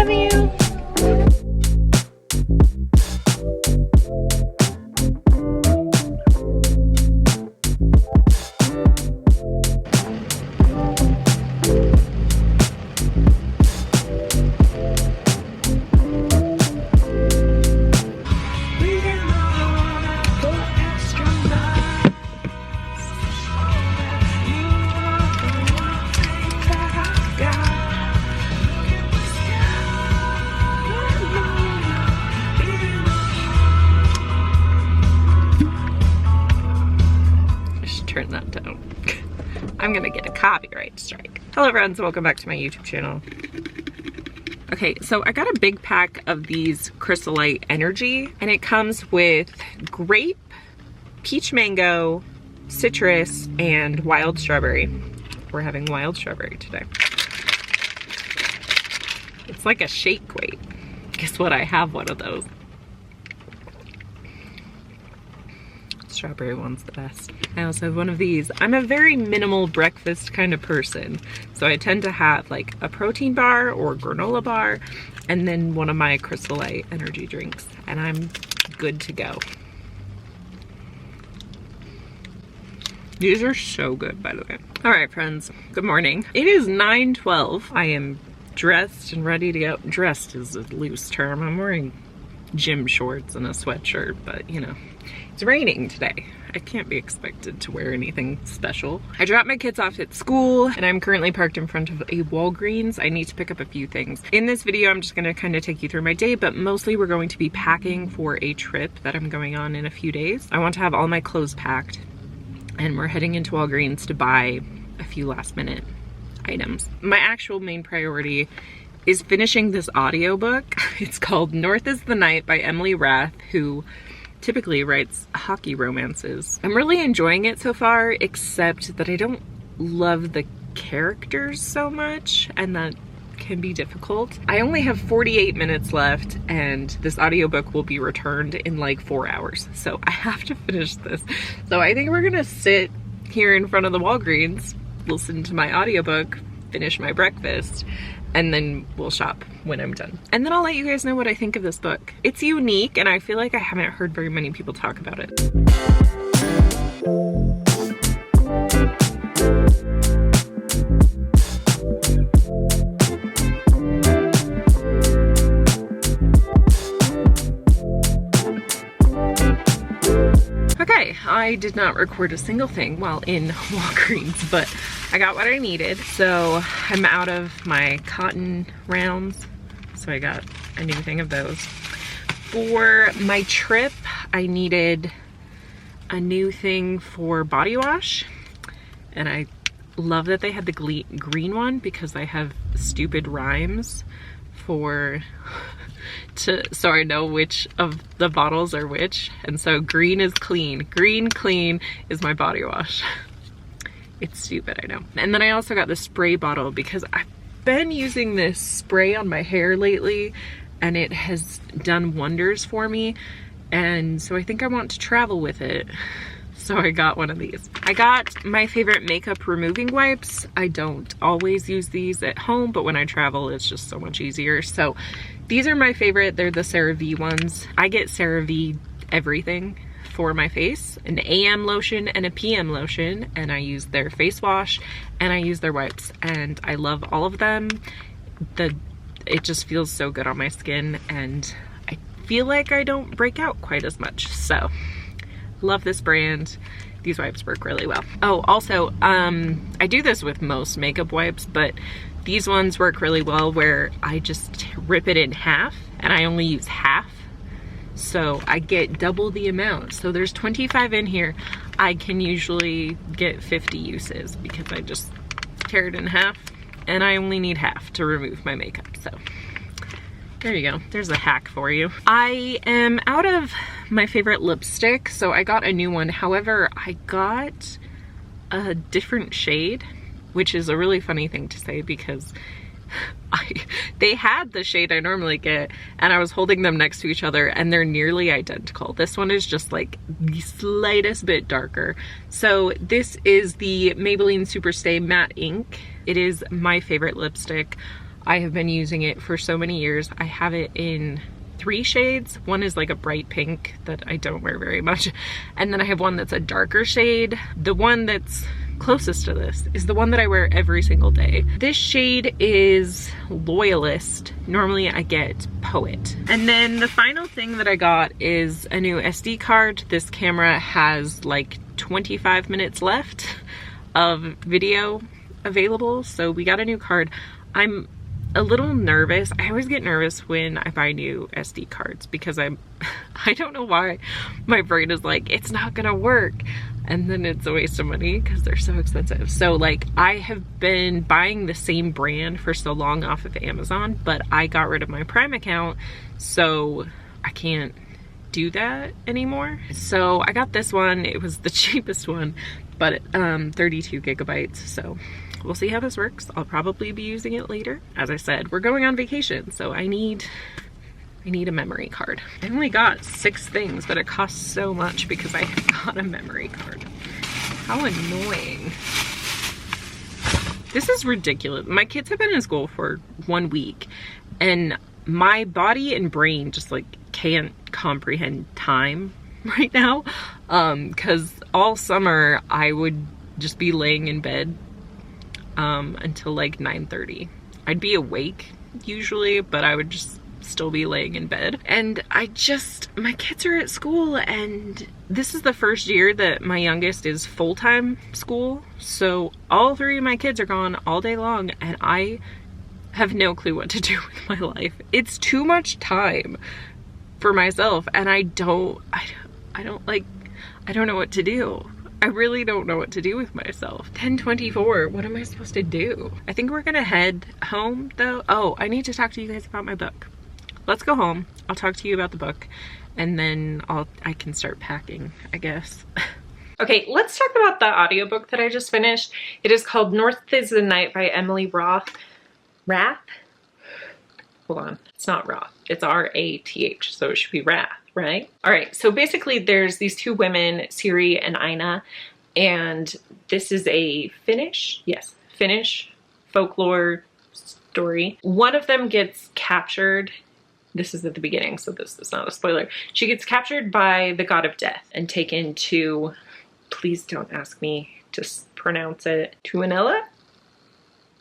love you. Turn that down. I'm gonna get a copyright strike. Hello friends, welcome back to my YouTube channel. Okay, so I got a big pack of these Chrysolite Energy, and it comes with grape, peach mango, citrus, and wild strawberry. We're having wild strawberry today. It's like a shake weight. Guess what? I have one of those. Strawberry one's the best. I also have one of these. I'm a very minimal breakfast kind of person, so I tend to have like a protein bar or granola bar and then one of my Chrysolite energy drinks, and I'm good to go. These are so good, by the way. All right, friends, good morning. It is 9:12. I am dressed and ready to go. Dressed is a loose term. I'm wearing gym shorts and a sweatshirt, but you know, it's raining today. I can't be expected to wear anything special. I dropped my kids off at school and I'm currently parked in front of a Walgreens. I need to pick up a few things. In this video, I'm just gonna kind of take you through my day, but mostly we're going to be packing for a trip that I'm going on in a few days. I want to have all my clothes packed and we're heading into Walgreens to buy a few last minute items. My actual main priority is finishing this audiobook. It's called North is the Night by Emily Rath, who typically writes hockey romances. I'm really enjoying it so far, except that I don't love the characters so much, and that can be difficult. I only have 48 minutes left, and this audiobook will be returned in like 4 hours, so I have to finish this. So I think we're gonna sit here in front of the Walgreens, listen to my audiobook, finish my breakfast, and then we'll shop when I'm done. And then I'll let you guys know what I think of this book. It's unique, and I feel like I haven't heard very many people talk about it. Okay, I did not record a single thing while in Walgreens, but I got what I needed. So I'm out of my cotton rounds, so I got a new thing of those. For my trip, I needed a new thing for body wash, and I love that they had the green one because I have stupid rhymes for so I know which of the bottles are which, and so green is clean. Green clean is my body wash. It's stupid, I know. And then I also got the spray bottle because I've been using this spray on my hair lately and it has done wonders for me, and so I think I want to travel with it. So I got one of these. I got my favorite makeup removing wipes. I don't always use these at home, but when I travel, it's just so much easier. So these are my favorite. They're the CeraVe ones. I get CeraVe everything for my face, an AM lotion and a PM lotion, and I use their face wash and I use their wipes, and I love all of them. It just feels so good on my skin, and I feel like I don't break out quite as much. So love this brand. These wipes work really well. Oh, also, I do this with most makeup wipes, but these ones work really well where I just rip it in half and I only use half. So I get double the amount. So there's 25 in here. I can usually get 50 uses because I just tear it in half and I only need half to remove my makeup. So there you go. There's a hack for you. I am out of my favorite lipstick, so I got a new one. However, I got a different shade, which is a really funny thing to say because they had the shade I normally get and I was holding them next to each other and they're nearly identical. This one is just like the slightest bit darker. So this is the Maybelline Superstay Matte Ink. It is my favorite lipstick. I have been using it for so many years. I have it in 3 shades. One is like a bright pink that I don't wear very much. And then I have one that's a darker shade. The one that's closest to this is the one that I wear every single day. This shade is Loyalist. Normally I get Poet. And then the final thing that I got is a new SD card. This camera has like 25 minutes left of video available, so we got a new card. I'm a little nervous. I always get nervous when I buy new SD cards because I don't know why my brain is like, it's not gonna work. And then it's a waste of money because they're so expensive. So like, I have been buying the same brand for so long off of Amazon, but I got rid of my Prime account, so I can't do that anymore. So I got this one. It was the cheapest one, but 32 gigabytes. So we'll see how this works. I'll probably be using it later. As I said, we're going on vacation, so I need a memory card. I only got 6 things, but it costs so much because I got a memory card. How annoying. This is ridiculous. My kids have been in school for 1 week and my body and brain just like can't comprehend time right now. Cause all summer I would just be laying in bed until like 9:30. I'd be awake usually, but I would just still be laying in bed. And my kids are at school, and this is the first year that my youngest is full-time school. So all 3 of my kids are gone all day long, and I have no clue what to do with my life. It's too much time for myself, and I don't know what to do. I really don't know what to do with myself. 10:24, what am I supposed to do? I think we're gonna head home though. Oh, I need to talk to you guys about my book. Let's go home. I'll talk to you about the book, and then I can start packing, I guess. Okay, let's talk about the audiobook that I just finished. It is called North is the Night by Emily Rath. Hold on, it's not Roth, it's R-A-T-H, so it should be Rath, right? All right, so basically there's these 2 women, Siri and Ina, and this is a Finnish folklore story. One of them gets captured. This is at the beginning, so this is not a spoiler. She gets captured by the god of death and taken to, please don't ask me to pronounce it, Tuonela?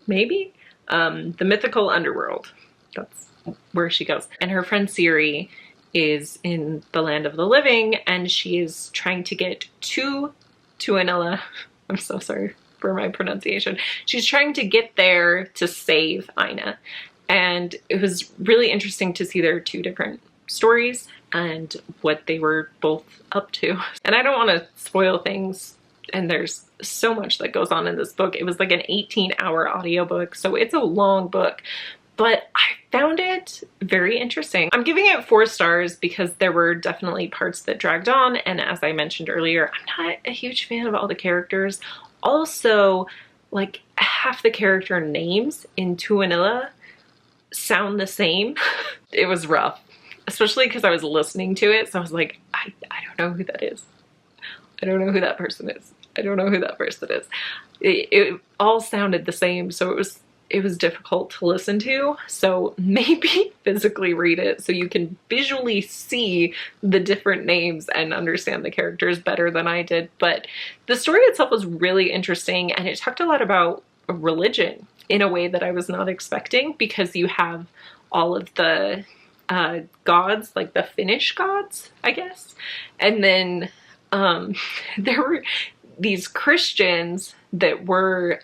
Maybe? The mythical underworld. That's where she goes. And her friend Siri is in the land of the living, and she is trying to get to Tuonela. I'm so sorry for my pronunciation. She's trying to get there to save Ina. And it was really interesting to see their 2 different stories and what they were both up to. And I don't want to spoil things, and there's so much that goes on in this book. It was like an 18-hour audiobook, so it's a long book, but I found it very interesting. I'm giving it 4 stars because there were definitely parts that dragged on, and as I mentioned earlier, I'm not a huge fan of all the characters. Also, like, half the character names in Tuonela sound the same. It was rough, especially because I was listening to it, so I was like, I don't know who that is. I don't know who that person is. I don't know who that person is. It all sounded the same, so it was difficult to listen to. So maybe physically read it so you can visually see the different names and understand the characters better than I did. But the story itself was really interesting, and it talked a lot about religion in a way that I was not expecting, because you have all of the gods, like the Finnish gods, I guess. And then there were these Christians that were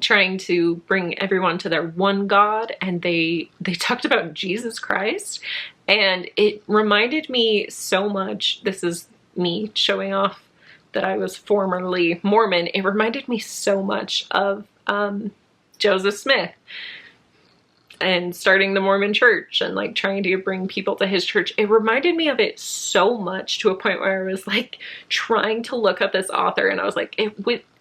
trying to bring everyone to their one God, and they talked about Jesus Christ, and it reminded me so much. This is me showing off that I was formerly Mormon. It reminded me so much of Joseph Smith and starting the Mormon church and like trying to bring people to his church. It reminded me of it so much, to a point where I was like trying to look up this author, and I was like,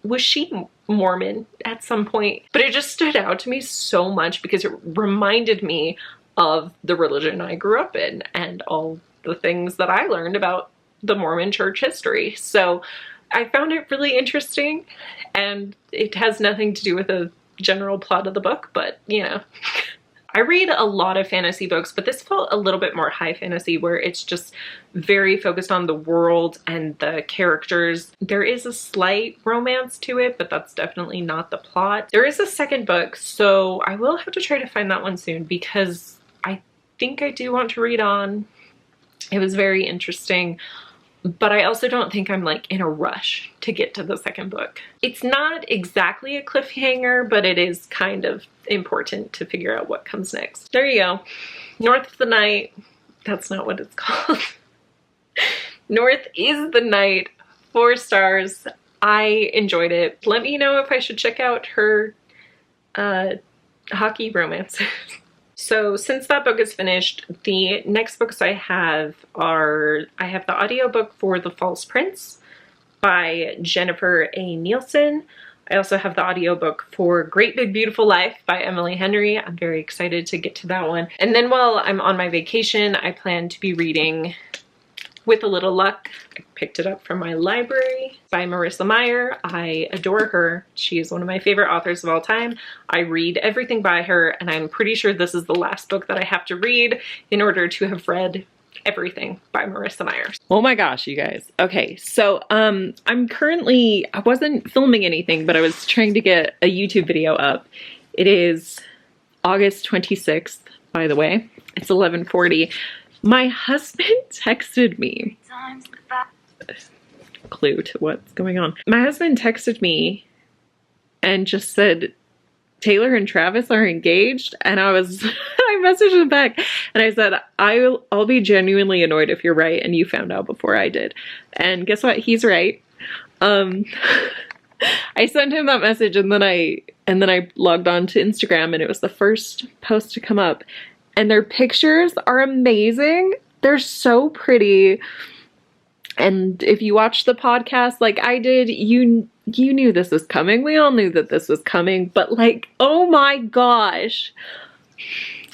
was she Mormon at some point? But it just stood out to me so much because it reminded me of the religion I grew up in and all the things that I learned about the Mormon church history. So I found it really interesting, and it has nothing to do with a general plot of the book, but you know. I read a lot of fantasy books, but this felt a little bit more high fantasy, where it's just very focused on the world and the characters. There is a slight romance to it, but that's definitely not the plot. There is a second book, so I will have to try to find that one soon, because I think I do want to read on. It was very interesting, but I also don't think I'm like in a rush to get to the second book. It's not exactly a cliffhanger, but it is kind of important to figure out what comes next. There you go. North of the Night. That's not what it's called. North is the Night. 4 stars. I enjoyed it. Let me know if I should check out her hockey romances. So since that book is finished, the next books I have are, I have the audiobook for The False Prince by Jennifer A. Nielsen. I also have the audiobook for Great Big Beautiful Life by Emily Henry. I'm very excited to get to that one. And then while I'm on my vacation, I plan to be reading With a Little Luck. I picked it up from my library by Marissa Meyer. I adore her. She is one of my favorite authors of all time. I read everything by her, and I'm pretty sure this is the last book that I have to read in order to have read everything by Marissa Meyer. Oh my gosh, you guys. Okay, so I wasn't filming anything, but I was trying to get a YouTube video up. It is August 26th, by the way. It's 11:40. My husband texted me. Clue to what's going on. My husband texted me and just said, Taylor and Travis are engaged, and I messaged him back and I said, I'll be genuinely annoyed if you're right and you found out before I did. And guess what? He's right. I sent him that message, and then I logged on to Instagram, and it was the first post to come up, and their pictures are amazing. They're so pretty. And if you watch the podcast like I did, you knew this was coming. We all knew that this was coming, but like, oh my gosh.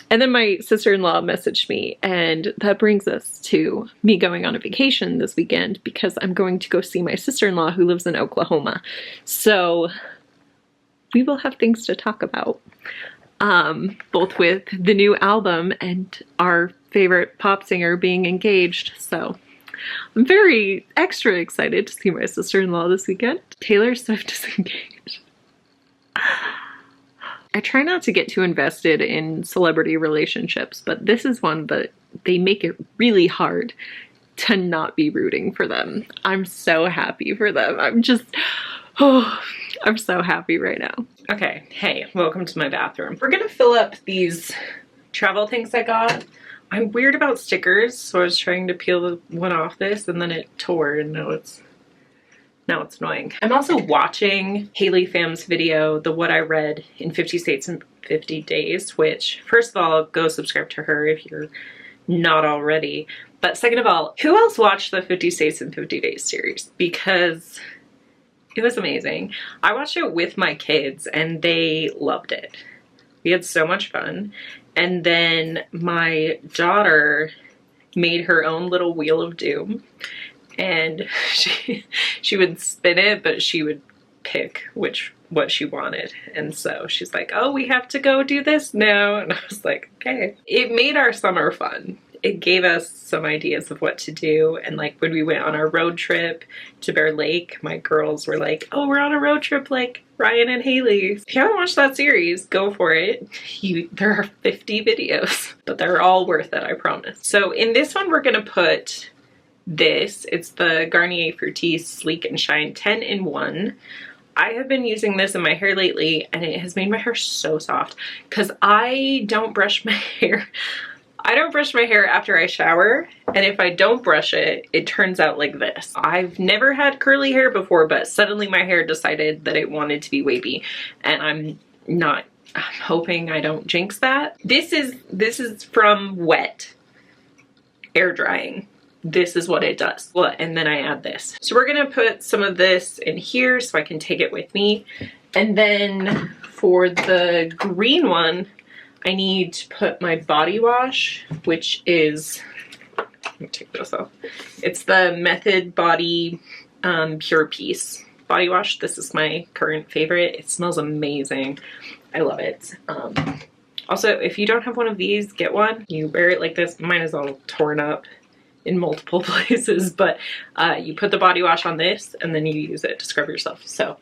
And then my sister-in-law messaged me, and that brings us to me going on a vacation this weekend, because I'm going to go see my sister-in-law who lives in Oklahoma. So we will have things to talk about, both with the new album and our favorite pop singer being engaged. So I'm very extra excited to see my sister-in-law this weekend. Taylor Swift is engaged. I try not to get too invested in celebrity relationships, but this is one that they make it really hard to not be rooting for them. I'm so happy for them. I'm so happy right now. Okay, hey, welcome to my bathroom. We're gonna fill up these travel things I got. I'm weird about stickers, so I was trying to peel one off this, and then it tore, and now it's annoying. I'm also watching Haley Pham's video, the What I Read in 50 States in 50 Days, which, first of all, go subscribe to her if you're not already. But second of all, who else watched the 50 States in 50 Days series? Because it was amazing. I watched it with my kids, and they loved it. We had so much fun. And then my daughter made her own little Wheel of Doom, and she would spin it, but she would pick what she wanted. And so she's like, oh, we have to go do this now. And I was like, okay. It made our summer fun. It gave us some ideas of what to do. And like when we went on our road trip to Bear Lake, my girls were like, oh, we're on a road trip like Ryan and Haley. If you haven't watched that series, go for it. There are 50 videos, but they're all worth it, I promise. So in this one, we're gonna put this. It's the Garnier Fructis Sleek and Shine 10-in-1. I have been using this in my hair lately, and it has made my hair so soft, because I don't brush my hair. I don't brush my hair after I shower, and if I don't brush it, it turns out like this. I've never had curly hair before, but suddenly my hair decided that it wanted to be wavy, and I'm hoping I don't jinx that. This is from Wet air drying. This is what it does. Well, and then I add this. So we're gonna put some of this in here so I can take it with me. And then for the green one, I need to put my body wash, which is, let me take this off. It's the Method Body Pure Peace body wash. This is my current favorite. It smells amazing. I love it. Also, if you don't have one of these, get one. You wear it like this. Mine is all torn up in multiple places, but you put the body wash on this and then you use it to scrub yourself. So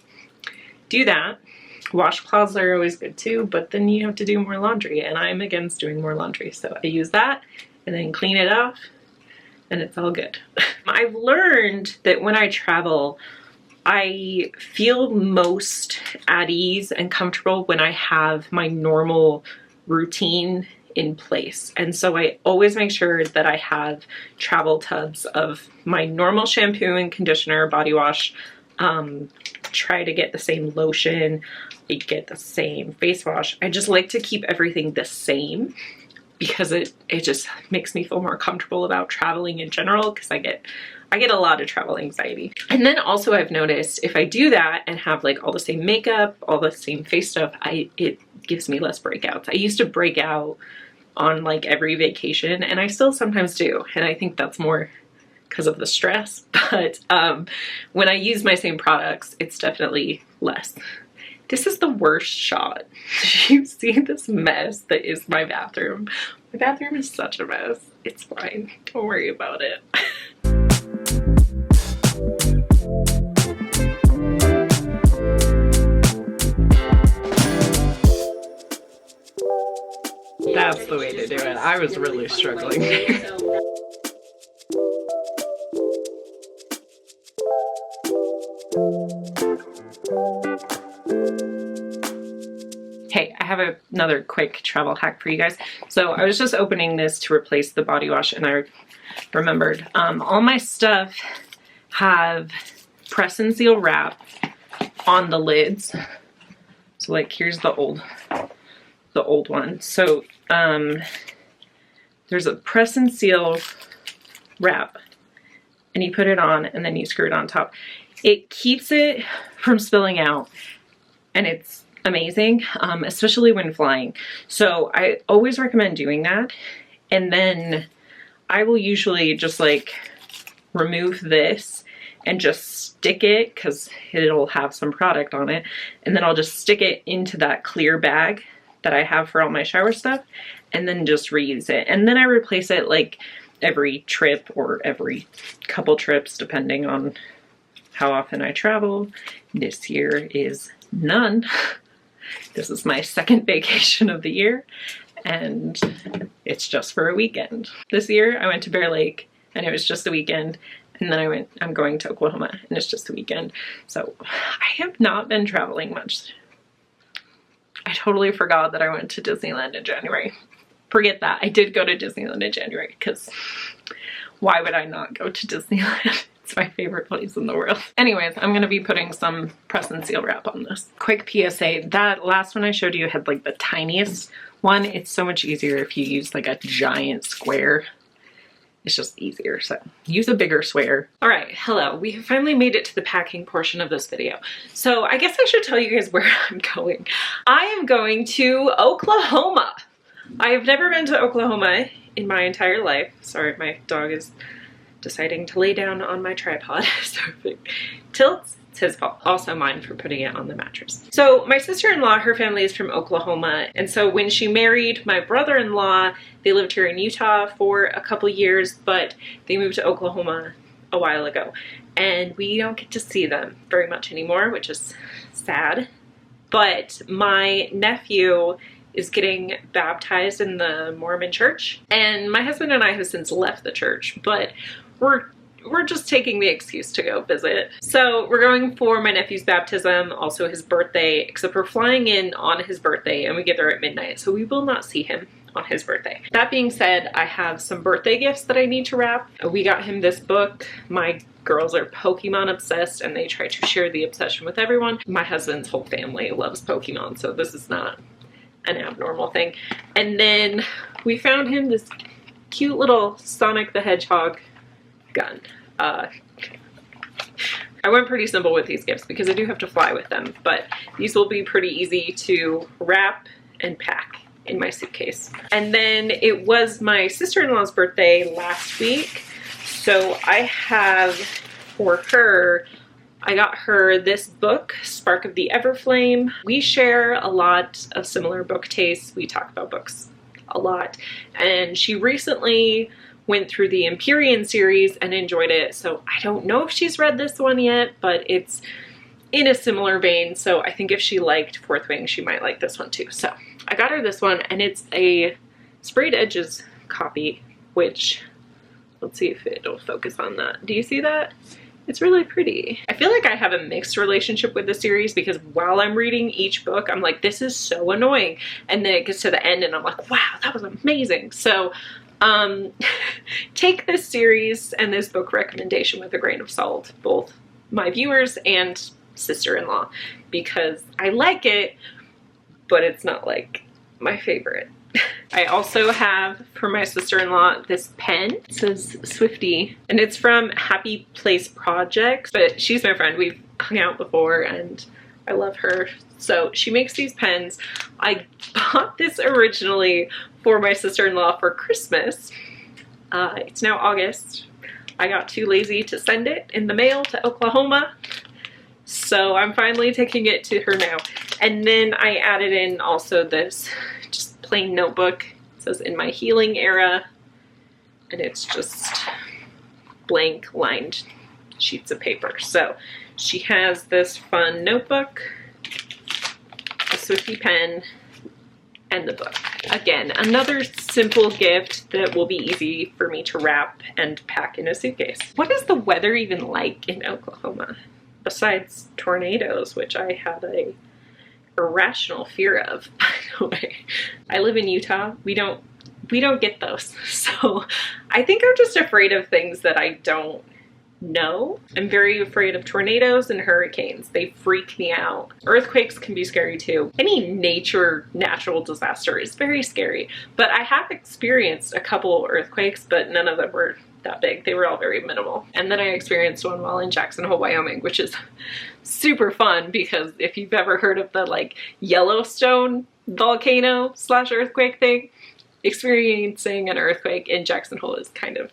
do that. Washcloths are always good too, but then you have to do more laundry, and I'm against doing more laundry. So I use that and then clean it off and it's all good. I've learned that when I travel, I feel most at ease and comfortable when I have my normal routine in place. And so I always make sure that I have travel tubs of my normal shampoo and conditioner, body wash, try to get the same lotion, I get the same face wash. I just like to keep everything the same because it just makes me feel more comfortable about traveling in general, because I get a lot of travel anxiety. And then also I've noticed if I do that and have like all the same makeup, all the same face stuff, it gives me less breakouts. I used to break out on like every vacation, and I still sometimes do. And I think that's more because of the stress. But when I use my same products, it's definitely less. This is the worst shot. You see this mess that is my bathroom. My bathroom is such a mess. It's fine. Don't worry about it. That's the way to do it. I was really struggling there. Hey, I have another quick travel hack for you guys. So I was just opening this to replace the body wash, and I remembered all my stuff have press and seal wrap on the lids. So like here's the old one. So there's a press and seal wrap, and you put it on and then you screw it on top. It keeps it from spilling out, and it's amazing, especially when flying. So I always recommend doing that. And then I will usually just like remove this and just stick it, because it'll have some product on it, and then I'll just stick it into that clear bag that I have for all my shower stuff, and then just reuse it. And then I replace it like every trip or every couple trips, depending on how often I travel. This year is none. This is my second vacation of the year, and it's just for a weekend. This year I went to Bear Lake, and it was just a weekend. And then I'm going to Oklahoma, and it's just a weekend. So I have not been traveling much. I totally forgot that I went to Disneyland in January. Forget that. I did go to Disneyland in January, because why would I not go to Disneyland? It's my favorite place in the world. Anyways, I'm going to be putting some press and seal wrap on this. Quick PSA, that last one I showed you had like the tiniest one. It's so much easier if you use like a giant square. It's just easier, so use a bigger square. All right, hello. We have finally made it to the packing portion of this video. So I guess I should tell you guys where I'm going. I am going to Oklahoma. I have never been to Oklahoma in my entire life. Sorry, my dog is deciding to lay down on my tripod. So if it tilts, it's his fault. Also mine for putting it on the mattress. So my sister-in-law, her family is from Oklahoma. And so when she married my brother-in-law, they lived here in Utah for a couple years, but they moved to Oklahoma a while ago. And we don't get to see them very much anymore, which is sad. But my nephew is getting baptized in the Mormon church. And my husband and I have since left the church, but we're just taking the excuse to go visit. So we're going for my nephew's baptism, also his birthday, except we're flying in on his birthday and we get there at midnight, so we will not see him on his birthday. That being said, I have some birthday gifts that I need to wrap. We got him this book. My girls are Pokemon obsessed, and they try to share the obsession with everyone. My husband's whole family loves Pokemon, so this is not an abnormal thing. And then we found him this cute little Sonic the Hedgehog gun. I went pretty simple with these gifts because I do have to fly with them, but these will be pretty easy to wrap and pack in my suitcase. And then it was my sister-in-law's birthday last week, so I have for her I got her this book, Spark of the Everflame. We share a lot of similar book tastes. We talk about books a lot. And she recently went through the Empyrean series and enjoyed it. So I don't know if she's read this one yet, but it's in a similar vein. So I think if she liked Fourth Wing, she might like this one too. So I got her this one, and it's a sprayed edges copy, which, let's see if it'll focus on that. Do you see that? It's really pretty. I feel like I have a mixed relationship with the series because while I'm reading each book, I'm like, this is so annoying. And then it gets to the end and I'm like, wow, that was amazing. So take this series and this book recommendation with a grain of salt, both my viewers and sister-in-law, because I like it, but it's not like my favorite. I also have for my sister-in-law this pen. It says Swifty, and it's from Happy Place Projects, but she's my friend. We've hung out before and I love her. So she makes these pens. I bought this originally for my sister-in-law for Christmas. It's now August. I got too lazy to send it in the mail to Oklahoma, so I'm finally taking it to her now. And then I added in also this just plain notebook. It says in my healing era, and it's just blank lined sheets of paper. So she has this fun notebook, a Swifty pen, and the book. Again, another simple gift that will be easy for me to wrap and pack in a suitcase. What is the weather even like in Oklahoma? Besides tornadoes, which I had a irrational fear of, by the way. I live in Utah. We don't get those. So I think I'm just afraid of things that I don't know. I'm very afraid of tornadoes and hurricanes. They freak me out. Earthquakes can be scary too. Any natural disaster is very scary. But I have experienced a couple earthquakes, but none of them were that big. They were all very minimal. And then I experienced one while in Jackson Hole, Wyoming, which is super fun because if you've ever heard of the like Yellowstone volcano / earthquake thing, experiencing an earthquake in Jackson Hole is kind of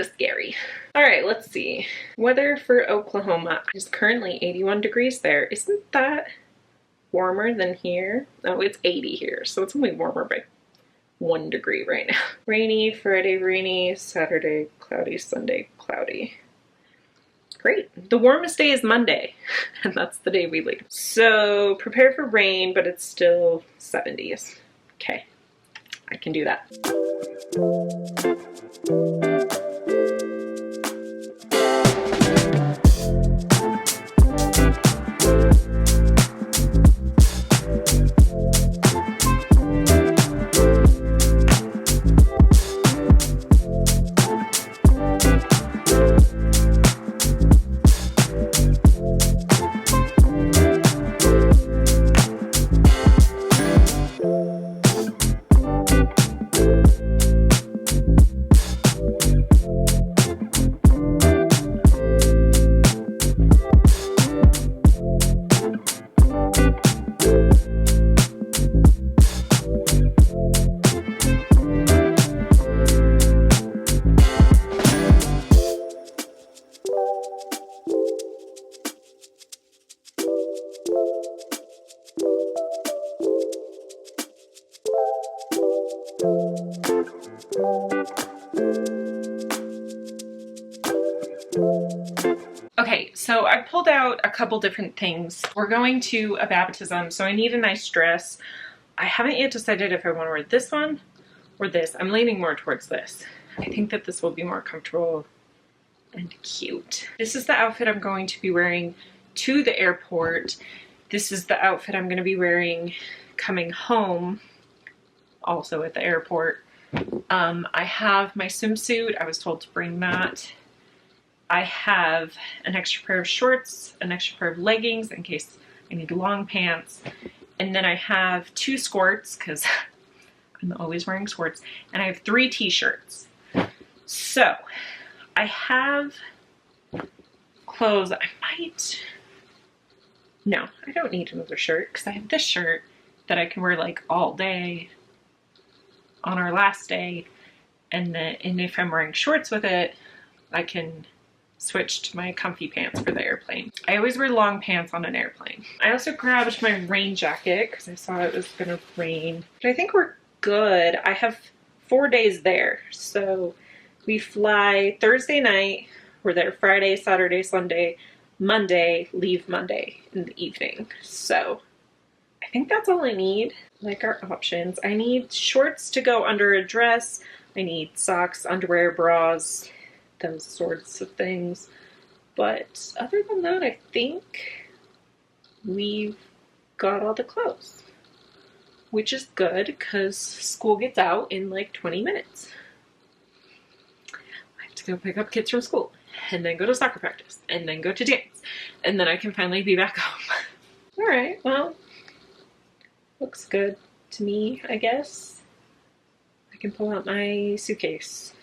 scary. All right, let's see. Weather for Oklahoma is currently 81 degrees there. Isn't that warmer than here? Oh, it's 80 here, so it's only warmer by 1 degree right now. Rainy, Friday rainy, Saturday cloudy, Sunday cloudy. Great. The warmest day is Monday, and that's the day we leave. So prepare for rain, but it's still 70s. Okay, I can do that. Okay, so I pulled out a couple different things. We're going to a baptism, so I need a nice dress. I haven't yet decided if I want to wear this one or this. I'm leaning more towards this. I think that this will be more comfortable and cute. This is the outfit I'm going to be wearing to the airport. This is the outfit I'm going to be wearing coming home, also at the airport. I have my swimsuit. I was told to bring that. I have an extra pair of shorts, an extra pair of leggings in case I need long pants. And then I have 2 skirts because I'm always wearing skirts. And I have 3 t-shirts. So I have clothes. No, I don't need another shirt because I have this shirt that I can wear like all day on our last day. And if I'm wearing shorts with it, I can switched to my comfy pants for the airplane. I always wear long pants on an airplane. I also grabbed my rain jacket because I saw it was gonna rain, but I think we're good. I have 4 days there. So we fly Thursday night, we're there Friday, Saturday, Sunday, Monday, leave Monday in the evening. So I think that's all I need, like our options. I need shorts to go under a dress. I need socks, underwear, bras, those sorts of things. But other than that, I think we've got all the clothes, which is good because school gets out in like 20 minutes. I have to go pick up kids from school and then go to soccer practice and then go to dance and then I can finally be back home. All right, well, looks good to me, I guess. I can pull out my suitcase.